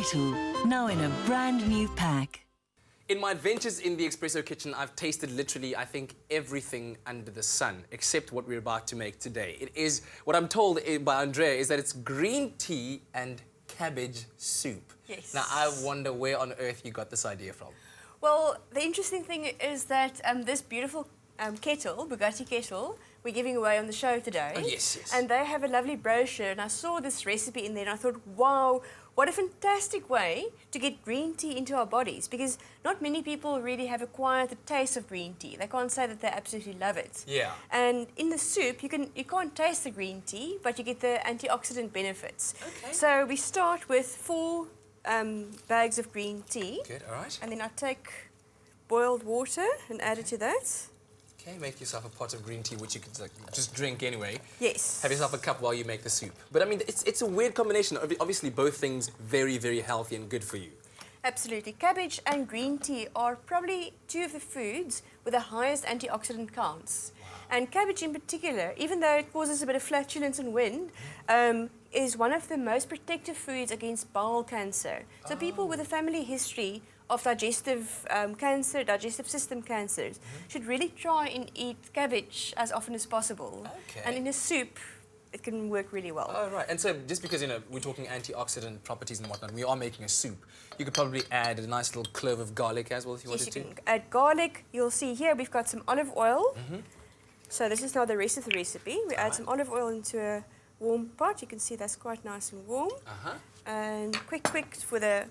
kettle, now in a brand new pack. In my adventures in the espresso kitchen, I've tasted literally, I think, everything under the sun, except what we're about to make today. It is, what I'm told by Andrea is that it's green tea and cabbage soup. Yes. Now, I wonder where on earth you got this idea from. Well, the interesting thing is that this beautiful kettle, Bugatti kettle, we're giving away on the show today. Oh, yes, yes. And they have a lovely brochure, and I saw this recipe in there, and I thought, wow, what a fantastic way to get green tea into our bodies, because not many people really have acquired the taste of green tea. They can't say that they absolutely love it. Yeah. And in the soup, you can't taste the green tea, but you get the antioxidant benefits. Okay. So we start with 4 bags of green tea. Good, all right. And then I take boiled water and add it to that. Okay, make yourself a pot of green tea, which you could just drink anyway. Yes. Have yourself a cup while you make the soup. But I mean, it's a weird combination. Obviously, both things very, very healthy and good for you. Absolutely. Cabbage and green tea are probably 2 of the foods with the highest antioxidant counts. Wow. And cabbage in particular, even though it causes a bit of flatulence and wind, is one of the most protective foods against bowel cancer. So people with a family history of digestive cancer, digestive system cancers, should really try and eat cabbage as often as possible. Okay. And in a soup, it can work really well. Oh, right. And so just because, you know, we're talking antioxidant properties and whatnot, we are making a soup, you could probably add a nice little clove of garlic as well if you wanted to. Yes, you can add garlic. You'll see here we've got some olive oil. So this is now the rest of the recipe. We add some olive oil into a warm pot. You can see that's quite nice and warm. And quick for the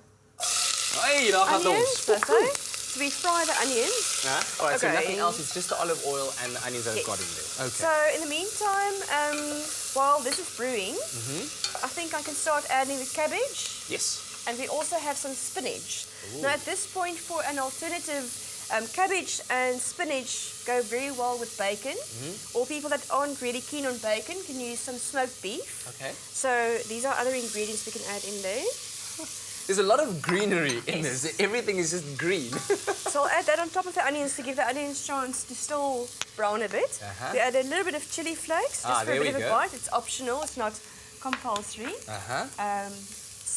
Hey, onions. That's right. So we fry the onions. All right, so Okay. nothing else, it's just the olive oil and the onions that I've got in there. Okay. So in the meantime, while this is brewing, I think I can start adding the cabbage. Yes. And we also have some spinach. Now at this point, for an alternative, cabbage and spinach go very well with bacon. Or people that aren't really keen on bacon can use some smoked beef. Okay. So these are other ingredients we can add in there. There's a lot of greenery in this. Everything is just green. So I'll add that on top of the onions to give the onions a chance to still brown a bit. We add a little bit of chili flakes just for a bit of a bite. It's optional, it's not compulsory.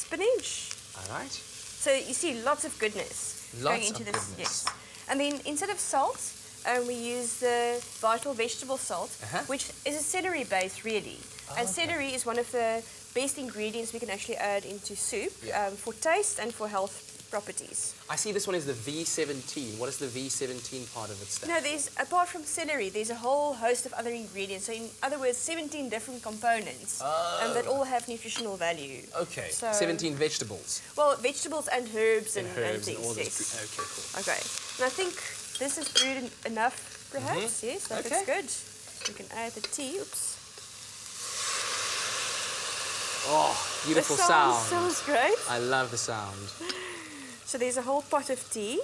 Spinach. All right. So you see lots of goodness going into this. Goodness. Yes. And then instead of salt, we use the vital vegetable salt, which is a celery base really. And celery is one of the best ingredients we can actually add into soup for taste and for health properties. I see this one is the V17. What is the V17 part of it stand? No, apart from celery, there's a whole host of other ingredients. So in other words, 17 different components that all have nutritional value. Okay, so, 17 vegetables. Well, vegetables and herbs and herbs things. And all this. Yes. Okay, cool. Okay, and I think this is brewed enough, perhaps. Yes, that looks good. So we can add the tea. Oops. Oh, beautiful The sound. sounds great. I love the sound. So there's a whole pot of tea.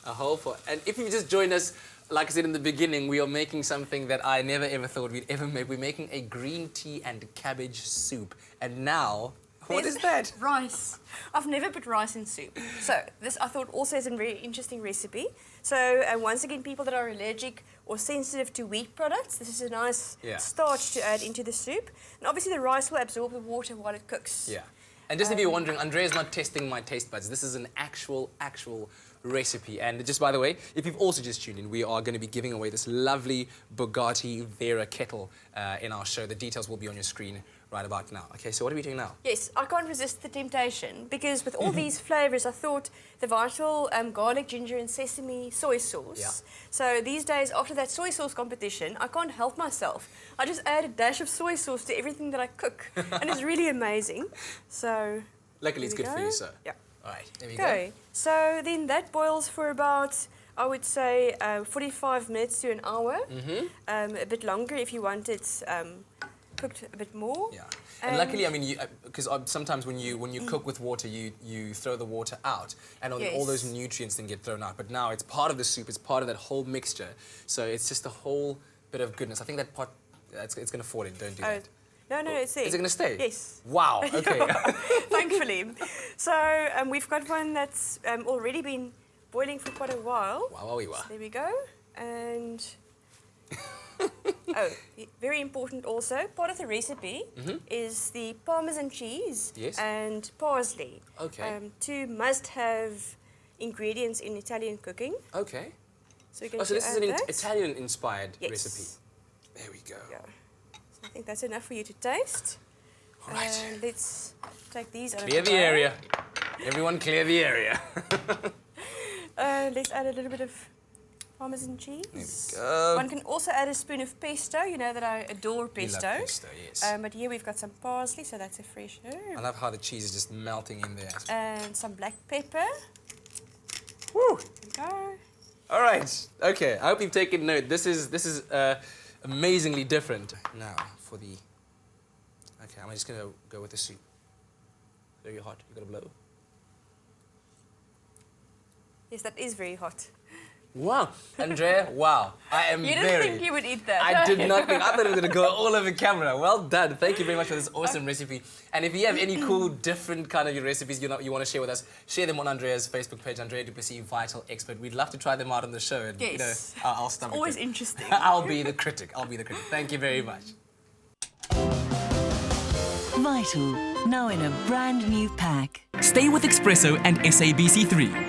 And if you just joined us, like I said in the beginning, we are making something that I never ever thought we'd ever make. We're making a green tea and cabbage soup. And now, what is that? Rice. I've never put rice in soup. So this I thought also is a very interesting recipe. So once again, people that are allergic or sensitive to wheat products, this is a nice starch to add into the soup. And obviously the rice will absorb the water while it cooks. Yeah. And just if you're wondering, Andrea's not testing my taste buds. This is an actual recipe. And just by the way, if you've also just tuned in, we are going to be giving away this lovely Bugatti Vera kettle in our show. The details will be on your screen right about now. Okay, so what are we doing now? Yes, I can't resist the temptation because with all these flavors, I thought the vital garlic, ginger and sesame soy sauce. Yeah. So these days, after that soy sauce competition, I can't help myself. I just add a dash of soy sauce to everything that I cook and it's really amazing. So luckily it's good for you, sir. Yeah. All right, there we go. So then that boils for about, I would say, 45 minutes to an hour. A bit longer if you want it cooked a bit more. Yeah. And luckily, I mean, because sometimes when you cook with water, you throw the water out, and all those nutrients then get thrown out. But now it's part of the soup, it's part of that whole mixture. So it's just a whole bit of goodness. I think that pot, it's going to fall in. Don't do that. No, it's there. Is it going to stay? Yes. Wow, okay. Thankfully. So we've got one that's already been boiling for quite a while. Wow, So there we go. And Oh, very important also, part of the recipe is the parmesan cheese and parsley. Okay. Two must-have ingredients in Italian cooking. Okay. So, you're going So to this is an add that. Italian-inspired Yes. recipe. There we go. Yeah. So I think that's enough for you to taste. All right. And let's take these out Clear of the area. Everyone clear the area. Let's add a little bit of Parmesan cheese. There we go. One can also add a spoon of pesto. You know that I adore You pesto. love pesto, yes. But here we've got some parsley, so that's a fresh I herb. love how the cheese is just melting in there. And some black pepper. Woo! There we go. All right. Okay. I hope you've taken note. This is amazingly different. Now for the. Okay, I'm just gonna go with the soup. Very hot. You gotta blow. Yes, that is very hot. Wow, Andrea. Wow, I am You didn't very. think you would eat that. I did not think. I thought it was going to go all over camera. Well done. Thank you very much for this awesome recipe. And if you have any cool, different kind of your recipes you want to share with us, share them on Andrea's Facebook page, Andrea Duplessis, Vital Expert. We'd love to try them out on the show. And, Yes. you know, I'll stomach Always it. interesting. I'll be the critic. Thank you very much. Vital, now in a brand new pack. Stay with Espresso and SABC3.